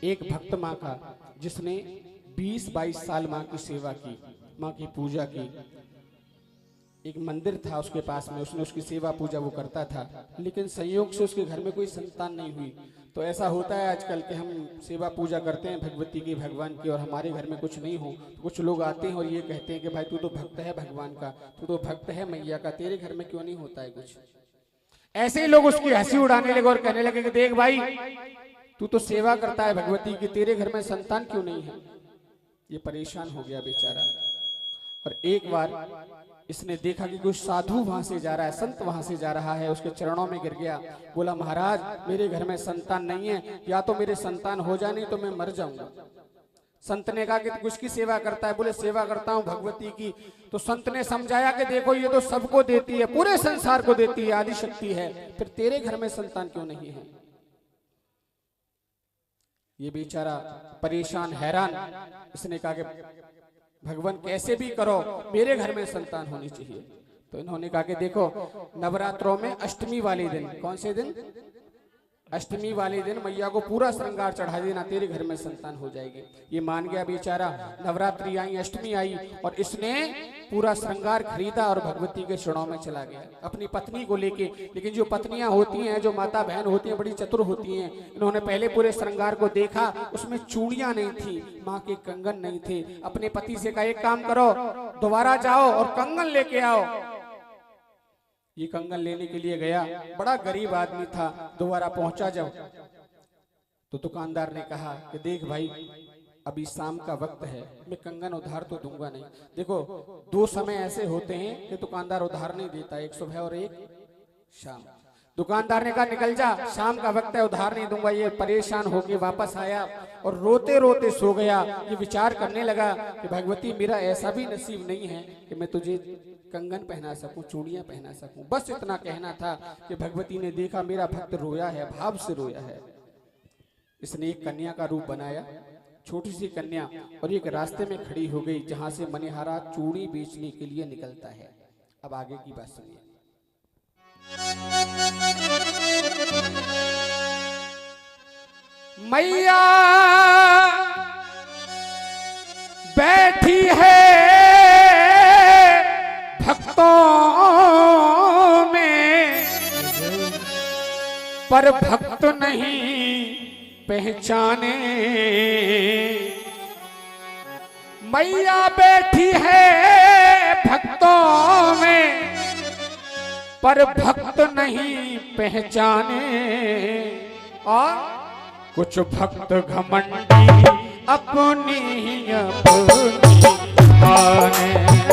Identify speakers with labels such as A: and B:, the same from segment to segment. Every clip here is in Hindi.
A: एक भक्त माँ का जिसने 20-22 साल माँ की सेवा की, माँ की पूजा की। एक मंदिर था उसके पास में, उसने उसकी सेवा पूजा वो करता था, लेकिन संयोग से उसके घर में कोई संतान नहीं हुई। तो ऐसा होता है आजकल कि हम सेवा पूजा करते हैं भगवती की, भगवान की, और हमारे घर में कुछ नहीं हो तो कुछ लोग आते हैं और ये कहते हैं कि भाई तू तो भक्त है भगवान का, तू तो भक्त है मैया का, तेरे घर में क्यों नहीं होता है कुछ। ऐसे ही लोग उसकी हंसी उड़ाने लगे और कहने लगे कि देख भाई तू तो सेवा करता है भगवती की, तेरे घर में संतान क्यों नहीं है। ये परेशान हो गया बेचारा। और एक बार इसने देखा कि कुछ साधु वहां से जा रहा है, संत वहां से जा रहा है, उसके चरणों में गिर गया। बोला महाराज मेरे घर में संतान नहीं है, या तो मेरे संतान हो जाए नहीं तो मैं मर जाऊंगा। संत ने कहा कि तू किसकी सेवा करता है। बोले सेवा करता हूं भगवती की। तो संत ने समझाया कि देखो ये तो सबको देती है, पूरे संसार को देती है, आदि शक्ति है, फिर तेरे घर में संतान क्यों नहीं है। ये बेचारा परेशान हैरान, इसने कहा कि भगवान कैसे भी करो मेरे घर में संतान होनी चाहिए। तो इन्होंने कहा कि देखो नवरात्रों में अष्टमी वाले दिन, कौन से दिन, अष्टमी वाले दिन मैया को पूरा श्रृंगार चढ़ा देना, तेरे घर में संतान हो जाएगी। ये मान गया बेचारा। नवरात्रि आई, अष्टमी आई और इसने पूरा श्रृंगार खरीदा और भगवती के चरणों में चला गया अपनी पत्नी को लेके। लेकिन जो पत्नियां होती हैं, जो माता बहन होती हैं, बड़ी चतुर होती हैं। इन्होंने पहले पूरे श्रृंगार को देखा, उसमें चूड़ियां नहीं थी, माँ के कंगन नहीं थे। अपने पति से कहा एक काम करो, दोबारा जाओ और कंगन लेके आओ। ये कंगन लेने के लिए गया, बड़ा गरीब आदमी था। दोबारा पहुंचा जब तो दुकानदार ने कहा कि देख भाई अभी शाम का वक्त है, मैं कंगन उधार तो दूंगा नहीं। देखो दो समय ऐसे होते हैं कि दुकानदार उधार नहीं देता, एक सुबह और एक शाम। दुकानदार ने कहा निकल जा, शाम का वक्त है, उधार नहीं दूंगा। ये परेशान होके वापस आया और रोते रोते सो गया। ये विचार करने लगा कि भगवती मेरा ऐसा भी नसीब नहीं है कि मैं तुझे कंगन पहना सकूं, चूड़ियां पहना सकूं। बस इतना कहना था कि भगवती ने देखा मेरा भक्त रोया है, भाव से रोया है। इसने एक कन्या का रूप बनाया, छोटी सी कन्या, और एक रास्ते में खड़ी हो गई जहां से मनिहारा चूड़ी बेचने के लिए निकलता है। अब आगे की बात सुनिए। मैया बैठी है भक्तों में, पर भक्त नहीं पहचाने। मैया बैठी है भक्तों में, पर भक्त नहीं पहचाने। और कुछ भक्त घमंडी अपनी माने।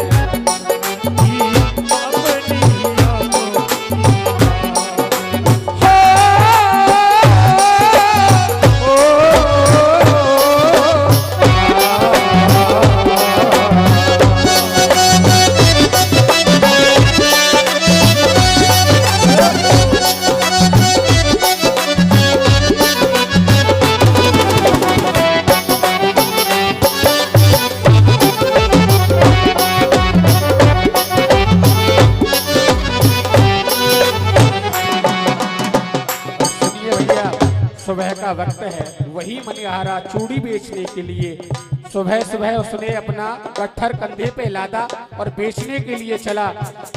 A: सुबह का वक्त है, वही मनिहारा चूड़ी बेचने के लिए सुबह सुबह उसने अपना गट्ठर कंधे पे लादा और बेचने के लिए चला।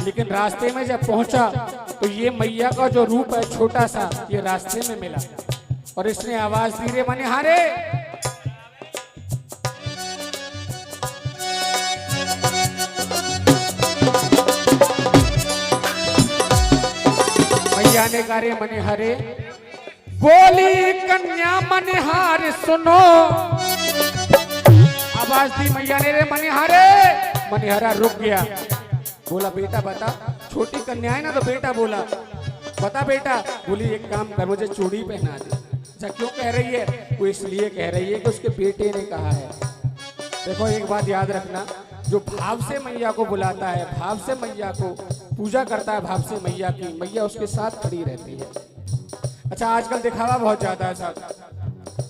A: लेकिन रास्ते में जब पहुंचा तो ये मैया का जो रूप है छोटा सा, ये रास्ते में मिला और इसने आवाज दी रे मनिहारे। मैया ने कहा रे मनिहारे, बोली कन्या मनिहार सुनो। आवाज दी मैया ने रे मनिहारे। मनिहारा रुक गया, बोला बेटा बता। छोटी कन्या है ना तो बेटा बोला, बता बेटा। बोली एक काम कर, मुझे चूड़ी पहना दे। अच्छा क्यों कह रही है? वो इसलिए कह रही है कि उसके बेटे ने कहा है। देखो एक बात याद रखना, जो भाव से मैया को बुलाता है, भाव से मैया को पूजा करता है, भाव से मैया की, मैया उसके साथ खड़ी रहती है। अच्छा आजकल दिखावा बहुत ज्यादा है साहब,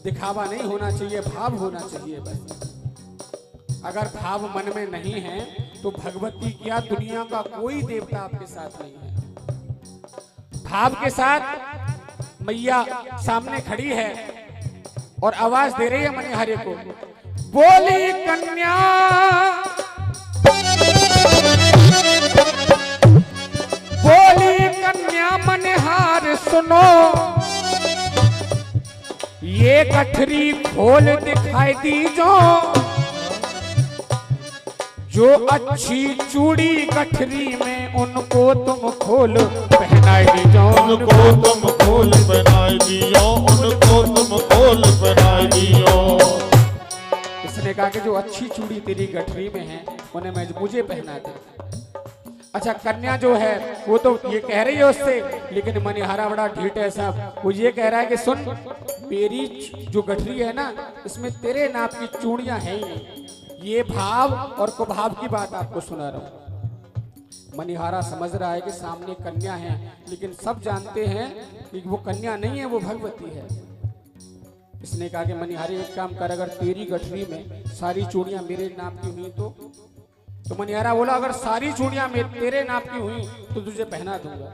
A: दिखावा नहीं होना चाहिए, भाव होना चाहिए बस। अगर भाव मन में नहीं है तो भगवती क्या दुनिया का कोई देवता आपके साथ नहीं है। भाव के साथ मैया सामने खड़ी है और आवाज दे रही है मणिहारी को, बोली कन्या बोली कन्या मनिहार सुनो, ये गठरी खोल दिखाई दीजो, जो अच्छी चूड़ी गठरी में उनको तुम खोल पहनाई दीजो,
B: उनको तुम खोल पहनाई दियो, उनको तुम खोल पहनाई दियो।
A: इसने कहा कि जो अच्छी चूड़ी तेरी गठरी में है उन्हें मैं मुझे पहना दे। अच्छा, कन्या जो है वो तो ये कह रही है उससे, लेकिन मनिहारा बड़ा ढीठ है साहब, वो ये कह रहा है कि सुन, मेरी जो गठरी है ना इसमें तेरे नाप की चूड़ियां हैं ही नहीं। ये भाव और कुभाव की बात आपको सुना रहा हूं। मनिहारा समझ रहा है कि सामने कन्या है, लेकिन सब जानते हैं कि वो कन्या नहीं है, वो भगवती है। इसने कहा कि मनिहारी एक काम कर, अगर तेरी गठरी में सारी चूड़ियां मेरे नाप की हुई तो मनिहारा बोला अगर सारी चूड़ियां तेरे नाप की हुई तो तुझे पहना दूंगा।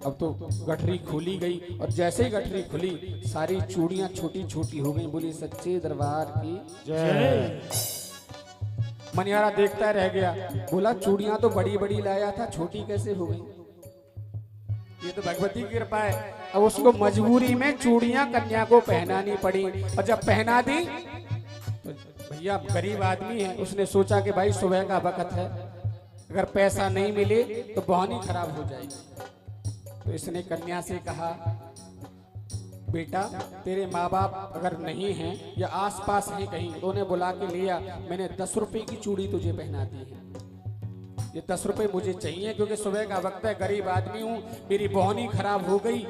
A: अब तो गठरी खोली गई और जैसे ही गठरी खुली सारी चूड़ियां छोटी छोटी हो गई। बोली सच्चे दरबार की जय। मनिहारा देखता रह गया, बोला चूड़ियां तो बड़ी बड़ी लाया था, छोटी कैसे हो गई? ये तो भगवती की कृपा है। अब उसको मजबूरी में चूड़ियां कन्या को पहनानी पड़ी, और जब पहना दी तो भैया गरीब आदमी है, उसने सोचा कि भाई सुबह का वक्त है, अगर पैसा नहीं मिले तो बहानी खराब हो जाएगी। तो इसने कन्या से कहा, बेटा तेरे माँ बाप अगर नहीं हैं या आसपास हैं कहीं तो उन्हें बुला के लिया, मैंने 10 रुपए की चूड़ी तुझे पहना दी है, ये 10 रुपए मुझे चाहिए क्योंकि सुबह का वक्त है, गरीब आदमी हूँ, मेरी बहानी खराब हो गई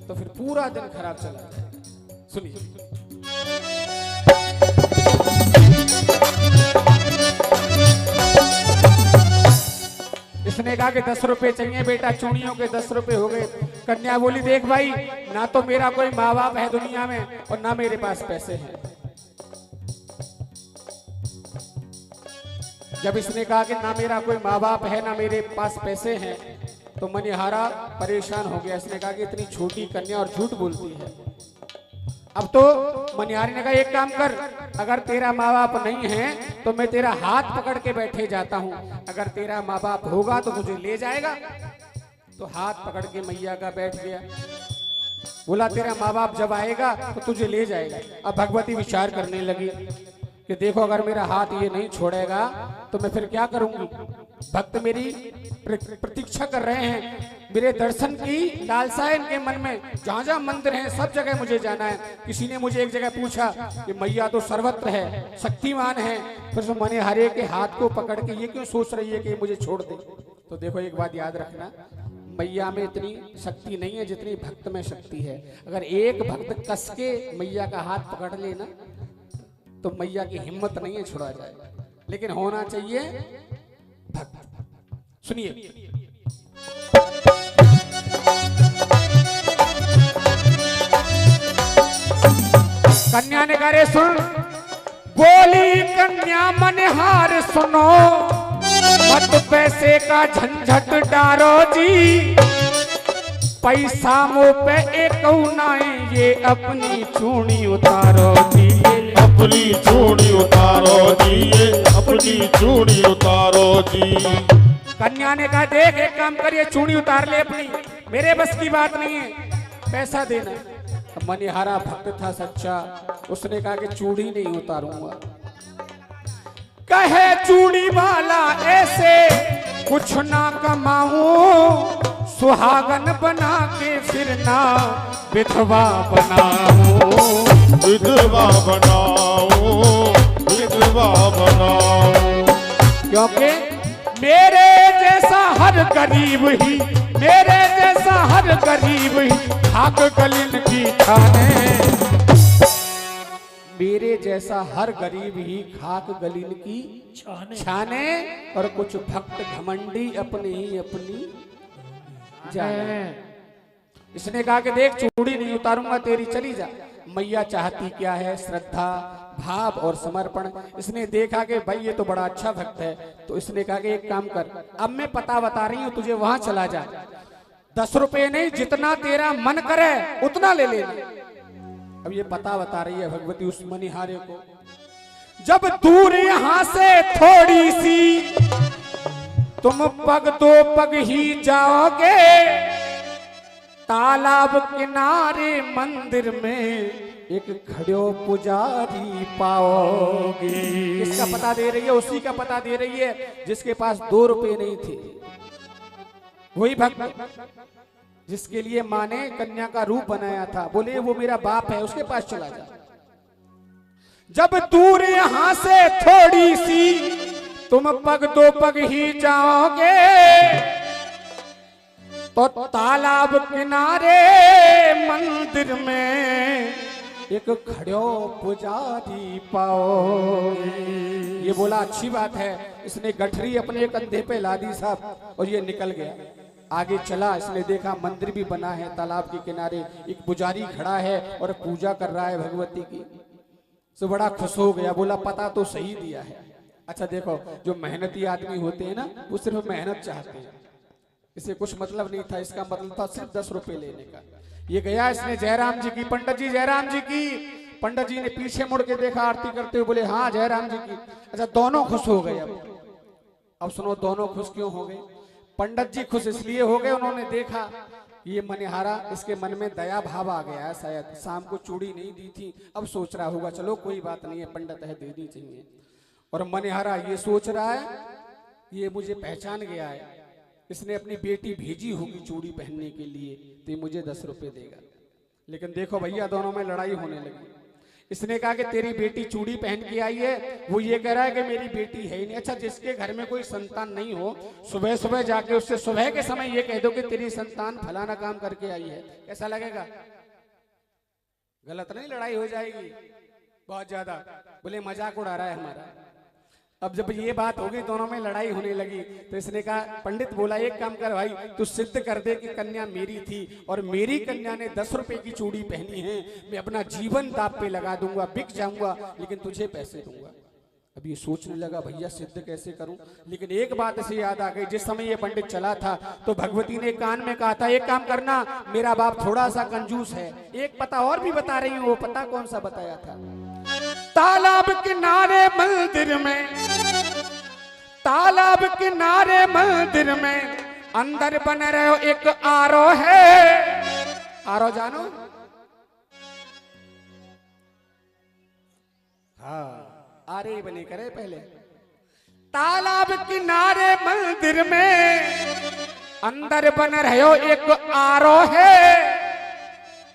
A: तो फिर पूरा दिन खराब चला जाएगा। सुनिए, इसने कहा कि 10 रुपए चाहिए बेटा, चूड़ियों के 10 रुपए हो गए। कन्या बोली देख भाई, ना तो मेरा कोई माँ बाप है दुनिया में और ना मेरे पास पैसे हैं। जब इसने कहा कि ना मेरा कोई माँ बाप है ना मेरे पास पैसे हैं तो मनिहारा परेशान हो गया। इसने कहा कि इतनी छोटी कन्या और झूठ बोलती है। अब तो मनिहारी ने कहा एक काम कर, अगर तेरा माँ बाप नहीं है तो मैं तेरा हाथ पकड़ के बैठे जाता हूँ, अगर तेरा माँ बाप होगा तो तुझे ले जाएगा। तो हाथ पकड़ के मैया का बैठ गया, बोला तेरा माँ बाप जब आएगा तो तुझे ले जाएगा। अब भगवती विचार करने लगी कि देखो अगर मेरा हाथ ये नहीं छोड़ेगा तो मैं फिर क्या करूंगी, भक्त मेरी प्रतीक्षा कर रहे हैं, मेरे दर्शन की लालसा है इनके मन में, जहां जहां मंदिर हैं सब जगह मुझे जाना है। किसी ने मुझे एक जगह पूछा कि मैया तो सर्वत्र है, शक्तिमान है, फिर मनिहारी के हाथ को पकड़ के ये क्यों सोच रही है कि मुझे छोड़ दे। तो देखो एक बात याद रखना, मैया में इतनी शक्ति नहीं है जितनी भक्त में शक्ति है। अगर एक भक्त कस के मैया का हाथ पकड़ लेना तो मैया की हिम्मत नहीं है छुड़ा जाएगा, लेकिन होना चाहिए भक्त। सुनिए, कन्या ने कहा रे सुन, बोली कन्या मनिहार सुनो, मत पैसे का झंझट डारो जी, पैसा मुँह पे एक नाए, ये अपनी चूड़ी उतारो जी,
B: अपनी चूड़ी उतारो जी, अपनी चूड़ी उतारो जी।
A: कन्या ने कहा देख एक काम करिए, चूड़ी उतार ले अपनी, मेरे बस की बात नहीं है, पैसा देना। अब मनिहारा भक्त था सच्चा, उसने कहा कि चूड़ी नहीं उतारूंगा। कहे चूड़ी वाला ऐसे कुछ ना कमाऊं, सुहागन बना के फिर ना विधवा बनाऊं,
B: विधवा बनाऊं, विधवा बनाऊं।
A: क्योंकि मेरे जैसा हर गरीब ही, मेरे जैसा हर गरीब ही खाक गलिन की खाने, मेरे जैसा हर गरीब ही खाक गलिन की छाने, और कुछ भक्त घमंडी अपने ही अपनी जाने। इसने कहा कि देख चूड़ी नहीं उतारूंगा तेरी, चली जा। मैया चाहती क्या है, श्रद्धा भाव और समर्पण। इसने देखा कि भाई ये तो बड़ा अच्छा भक्त है, तो इसने कहा कि एक काम कर, अब मैं पता बता रही हूँ तुझे, वहां चला जा, 10 रुपए नहीं जितना तेरा मन करे उतना ले लेना। अब ये पता बता रही है भगवती उस मनिहारे को, जब दूर यहां से थोड़ी सी तुम पग दो पग ही जाओगे, तालाब किनारे मंदिर में एक खड़ो पुजारी पाओगे। किसका पता दे रही है? उसी का पता दे रही है जिसके पास 2 रुपए नहीं थे। वही भक्त जिसके लिए माँ ने कन्या का रूप बनाया था, बोले वो मेरा बाप है, उसके पास चला जा। जब दूर यहां से थोड़ी सी तुम पग 2 पग ही जाओगे, तो तालाब किनारे मंदिर में एक खड़ो पुजारी पाओगे। ये बोला अच्छी बात है, इसने गठरी अपने कंधे पे ला दी साहब और ये निकल गया। आगे चला, इसने देखा मंदिर भी बना है तालाब के किनारे, एक पुजारी खड़ा है और पूजा कर रहा है भगवती की। तो बड़ा खुश हो गया, बोला पता तो सही दिया है। अच्छा देखो, जो मेहनती आदमी होते हैं ना, वो सिर्फ मेहनत चाहते हैं, इसे कुछ मतलब नहीं था, इसका मतलब था सिर्फ 10 रुपए लेने का। ये गया, इसने जयराम जी की, पंडित जी जयराम जी की, पंडित जी ने पीछे मुड़ के देखा आरती करते हुए, बोले हाँ जयराम जी की। अच्छा दोनों खुश हो गए। अब सुनो दोनों खुश क्यों हो गए? पंडित जी खुश इसलिए हो गए, उन्होंने देखा ये मनिहारा, इसके मन में दया भाव आ गया है, शायद शाम को चूड़ी नहीं दी थी, अब सोच रहा होगा चलो कोई बात नहीं है, पंडित है दे दी चाहिए। और मनिहारा ये सोच रहा है ये मुझे पहचान गया है, इसने अपनी बेटी भेजी होगी चूड़ी पहनने के लिए, तो ये मुझे 10 रुपए देगा। लेकिन देखो भैया दोनों में लड़ाई होने लगी। इसने कहा कि तेरी बेटी चूड़ी पहन के आई है, वो ये कह रहा है कि मेरी बेटी है ही नहीं। अच्छा जिसके घर में कोई संतान नहीं हो, सुबह सुबह जाके उससे सुबह के समय ये कह दो कि तेरी संतान फलाना काम करके आई है, कैसा लगेगा? गलत नहीं? लड़ाई हो जाएगी बहुत ज्यादा। बोले मजाक उड़ा रहा है हमारा। अब जब ये बात हो गई, दोनों में लड़ाई होने लगी, तो इसने कहा, पंडित बोला एक काम कर भाई, तू सिद्ध कर दे कि कन्या मेरी थी और मेरी कन्या ने 10 रुपए की चूड़ी पहनी है, मैं अपना जीवन दांव पे लगा दूंगा, बिक जाऊंगा, लेकिन तुझे पैसे दूंगा। अब ये सोचने लगा भैया सिद्ध कैसे करूं, लेकिन एक बात इसे याद आ गई। जिस समय ये पंडित चला था तो भगवती ने कान में कहा था, एक काम करना, मेरा बाप थोड़ा सा कंजूस है, एक पता और भी बता रही हूँ। वो पता कौन सा बताया था? तालाब किनारे मंदिर में, तालाब किनारे मंदिर में अंदर बन रहे हो एक आरो है। आरो जानो? हाँ, आरे बने करे पहले। तालाब किनारे मंदिर में अंदर बन रहे हो एक आरो है,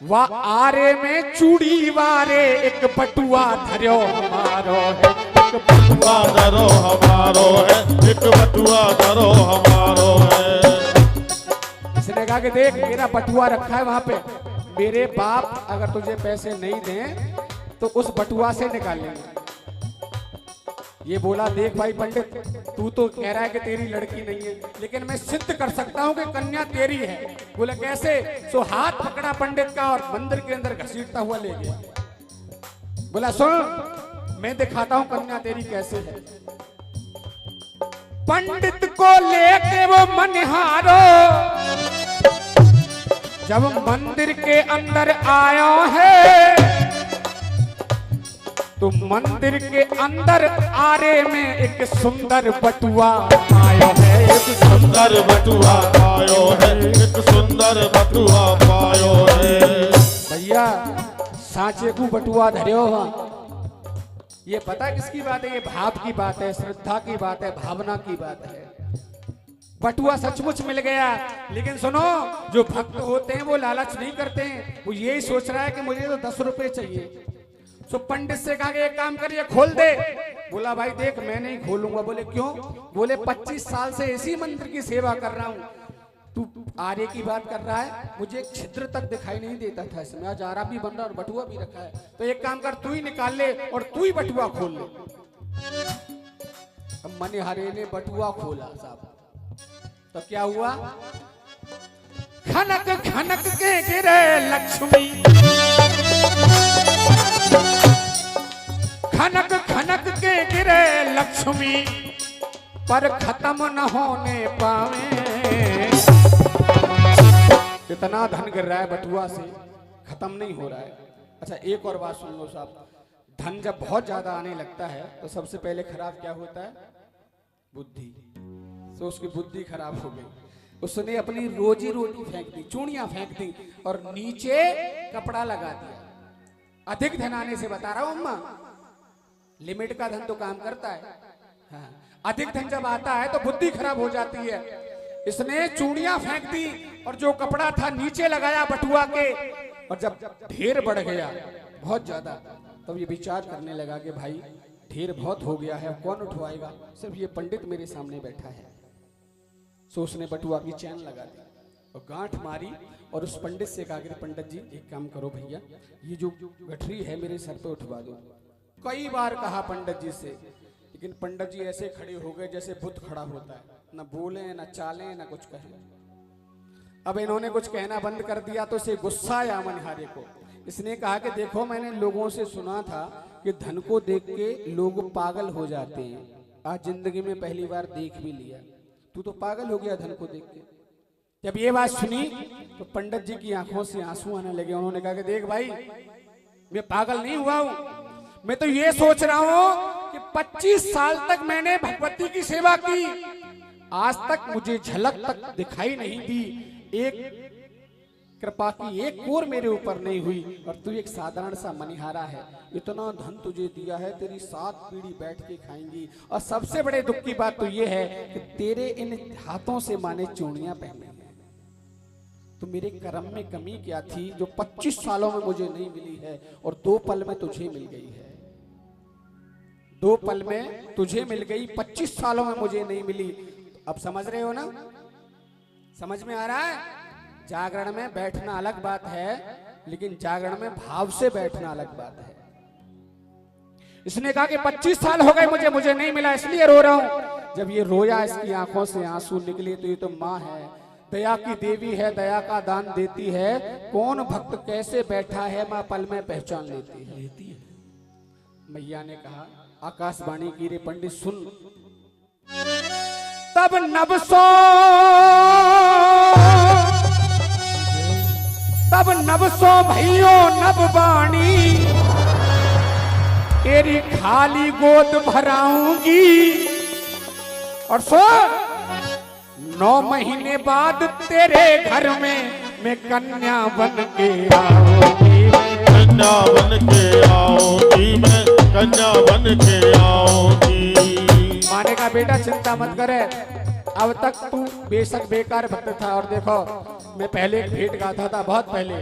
A: वह आरे में चूड़ी वारे एक बटुआ धरो हमारो है, एक बटुआ
B: धरो हमारो है, एक बटुआ धरो हमारो है।
A: इसने कहा कि देख मेरा बटुआ रखा है वहां पे, मेरे बाप अगर तुझे पैसे नहीं दें तो उस बटुआ से निकाल लेंगे। ये बोला देख भाई पंडित, तू तो कह रहा है कि तेरी लड़की नहीं है, लेकिन मैं सिद्ध कर सकता हूँ कि कन्या तेरी है। बोला कैसे? सो हाथ पकड़ा पंडित का और मंदिर के अंदर घसीटता हुआ ले गया। बोला सुन, मैं दिखाता हूँ कन्या तेरी कैसे है। पंडित को लेके वो मनिहारो जब मंदिर के अंदर आया है, तो मंदिर के अंदर आरे में एक सुंदर बटुआ आयो है, एक
B: सुंदर बटुआ पायो है, एक सुंदर बटुआ पायो है।
A: भैया सांचे को बटुआ धरियो। ये पता किसकी बात है? ये भाव की बात है, श्रद्धा की बात है, भावना की बात है। बटुआ सचमुच मिल गया। लेकिन सुनो, जो भक्त होते हैं वो लालच नहीं करते हैं, वो यही सोच रहा है कि मुझे तो 10 रुपए चाहिए। तो पंडित से कहा कि एक काम करिए खोल दे। बोला भाई देख मैं नहीं खोलूंगा। बोले क्यों? बोले 25 साल से इसी मंदिर की सेवा कर रहा हूँ, तू आरे की बात कर रहा है, मुझे एक छिद्र तक दिखाई नहीं देता था इसमें, आज आरा भी बन रहा और बटुआ भी रखा है, तो एक काम कर तू ही निकाल ले और तू ही बटुआ खोल ले। अब मनिहारे ने बटुआ खोला साहब, तो क्या हुआ? खनक खनक के गिरे लक्ष्मी, खनक खनक के गिरे लक्ष्मी, पर खत्म न होने पावे। इतना धन गिर रहा है बटुआ से, खत्म नहीं हो रहा है। अच्छा एक और बात सुन लो साहब, धन जब बहुत ज्यादा आने लगता है तो सबसे पहले खराब क्या होता है? बुद्धि। तो उसकी बुद्धि खराब हो गई, उसने अपनी रोजी रोटी फेंक दी, चूड़ियां फेंक दी और नीचे कपड़ा लगा दिया। अधिक धन आने से बता रहा हूं अम्मा, लिमिट का धन तो काम करता है। हाँ, अधिक धन जब आता है तो बुद्धि खराब हो जाती है। इसने चूड़ियां फेंक दी और जो कपड़ा था नीचे लगाया बटुआ के, और जब ढेर बढ़ गया बहुत ज्यादा, तब ये विचार करने लगा कि भाई ढेर बहुत हो गया है, कौन उठवाएगा? सिर्फ ये पंडित मेरे सामने बैठा है। सो उसने बटुआ की चैन लगा दी और गांठ मारी और उस पंडित से कहा कि पंडित जी एक काम करो भैया, ये जो गठरी है मेरे सर पे उठवा दो। कई बार कहा पंडित जी से, लेकिन पंडित जी ऐसे खड़े हो गए जैसे बुद्ध खड़ा होता है, न बोले न चाले न कुछ कहें। अब इन्होंने कुछ कहना बंद कर दिया तो इसे गुस्सा आया मनिहारे को। इसने कहा कि देखो मैंने लोगों से सुना था कि धन को देख के लोग पागल हो जाते हैं, आज जिंदगी में पहली बार देख भी लिया, तू तो पागल हो गया धन को देख के। जब ये बात सुनी तो पंडित जी की आंखों से आंसू आने लगे। उन्होंने कहा कि देख भाई, मैं पागल नहीं हुआ हूं, मैं तो ये सोच रहा हूं कि 25 साल तक मैंने भगवती की सेवा की, आज तक मुझे झलक तक दिखाई नहीं दी, एक कृपा की एक कोर मेरे ऊपर नहीं हुई, और तू एक साधारण सा मनिहारा है, इतना धन तुझे दिया है, तेरी 7 पीढ़ी बैठ के खाएंगी, और सबसे बड़े दुख की बात तो ये है कि तेरे इन हाथों से माने चूड़ियां पहने हैं। तो मेरे कर्म में कमी क्या थी जो 25 सालों में मुझे नहीं मिली है और 2 पल में तुझे मिल गई है? 2 पल में तुझे मिल गई, 25 सालों में मुझे नहीं मिली। अब समझ रहे हो ना? समझ में आ रहा है? जागरण में बैठना अलग बात है, लेकिन जागरण में भाव से बैठना अलग बात है। इसने कहा कि 25 साल हो गए मुझे नहीं मिला, इसलिए रो रहा हूं। जब ये रोया, इसकी आंखों से आंसू निकले, तो ये तो माँ है, दया की देवी है, दया का दान देती है, कौन भक्त कैसे बैठा है माँ पल में पहचान लेती है। मैया ने कहा, आकाशवाणी की रे पंडित सुन, तब नबसो भैयो नबवाणी, तेरी खाली गोद भराऊंगी, और सो 9 महीने बाद तेरे घर में मैं कन्या बन के आऊंगी,
B: कन्या बन के आऊंगी, मैं कन्या बन के आऊंगी।
A: माने का बेटा चिंता मत करे, अब तक तू बेशक बेकार भक्त था, और देखो मैं पहले एक भेंट गाता था बहुत पहले,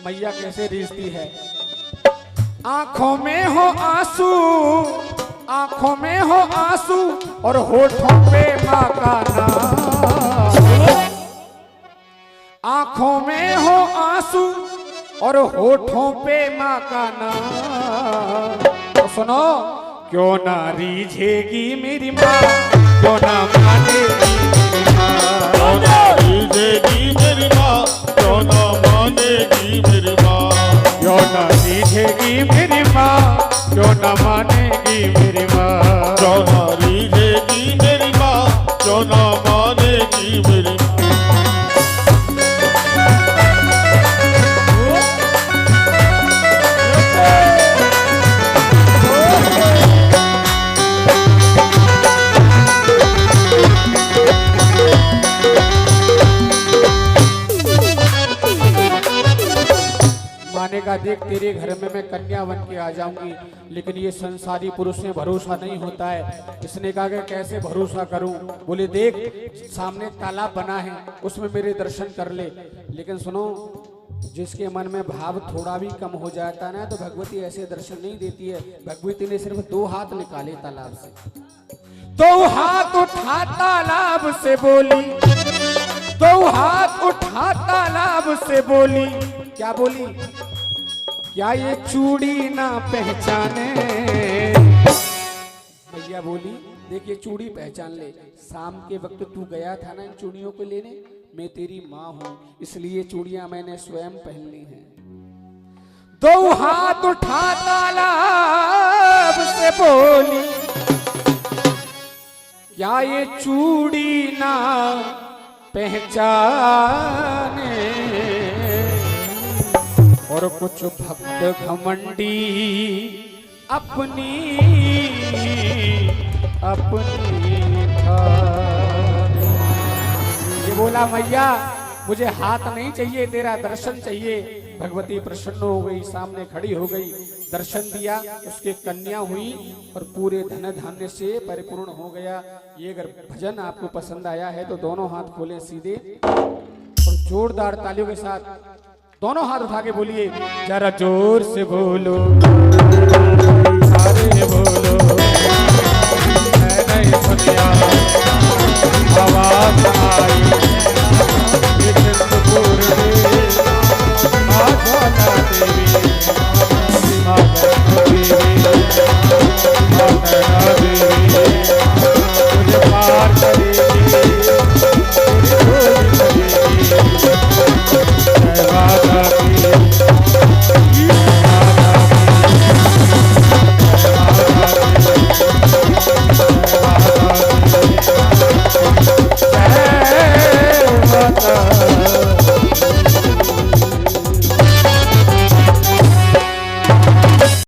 A: मैया कैसे रीझती है। आंखों में हो आंसू, आंखों में हो आंसू, और होठों पे माँ का नाम। आंखों में हो आंसू और होठों पे माँ का नाम। तो सुनो, क्यों ना रीझेगी मेरी माँ, क्यों ना मानेगी मेरी माँ,
B: क्यों ना रीझेगी मेरी माँ, क्यों ना मानेगी मेरी माँ,
A: क्यों ना रीझेगी मेरी माँ, क्यों ना मानेगी मेरी माँ,
B: क्यों ना रीझेगी मेरी माँ, क्यों ना मानेगी मेरी माँ।
A: माने का देख, तेरे घर में मैं कन्या बन के आ जाऊंगी, लेकिन ये संसारी पुरुष में भरोसा नहीं होता है। इसने कहा कि कैसे भरोसा करूं? बोले देख, सामने तालाब बना है, उसमें मेरे दर्शन कर ले। लेकिन सुनो, जिसके मन में भाव थोड़ा भी कम हो जाता ना, तो भगवती ऐसे दर्शन नहीं देती है। भगवती ने सिर्फ 2 हाथ निकाले तालाब से, 2 हाथ उठा तालाब से बोली, 2 हाथ उठा तालाब से बोली। क्या बोली? क्या ये चूड़ी ना पहचाने? भैया बोली, देख ये चूड़ी पहचान ले, शाम के वक्त तू गया था ना इन चूड़ियों को लेने, मैं तेरी माँ हूं, इसलिए चूड़ियां मैंने स्वयं पहन ली हैं। 2 हाथ उठा तालाब से बोली, क्या ये चूड़ी ना पहचाने? और कुछ भक्त घमंडी अपनी अपनी ठान। ये बोला मैया मुझे हाथ नहीं चाहिए, तेरा दर्शन चाहिए। भगवती प्रसन्न हो गई, सामने खड़ी हो गई, दर्शन दिया, उसके कन्या हुई और पूरे धन धान्य से परिपूर्ण हो गया। ये अगर भजन आपको पसंद आया है तो दोनों हाथ खोलें सीधे और जोरदार तालियों के साथ दोनों हाथ उठा के बोलिए, जरा जोर से बोलो, सारे बोलो, मैं नहीं सुनिया आवाज आई, ये चंद्रपुर में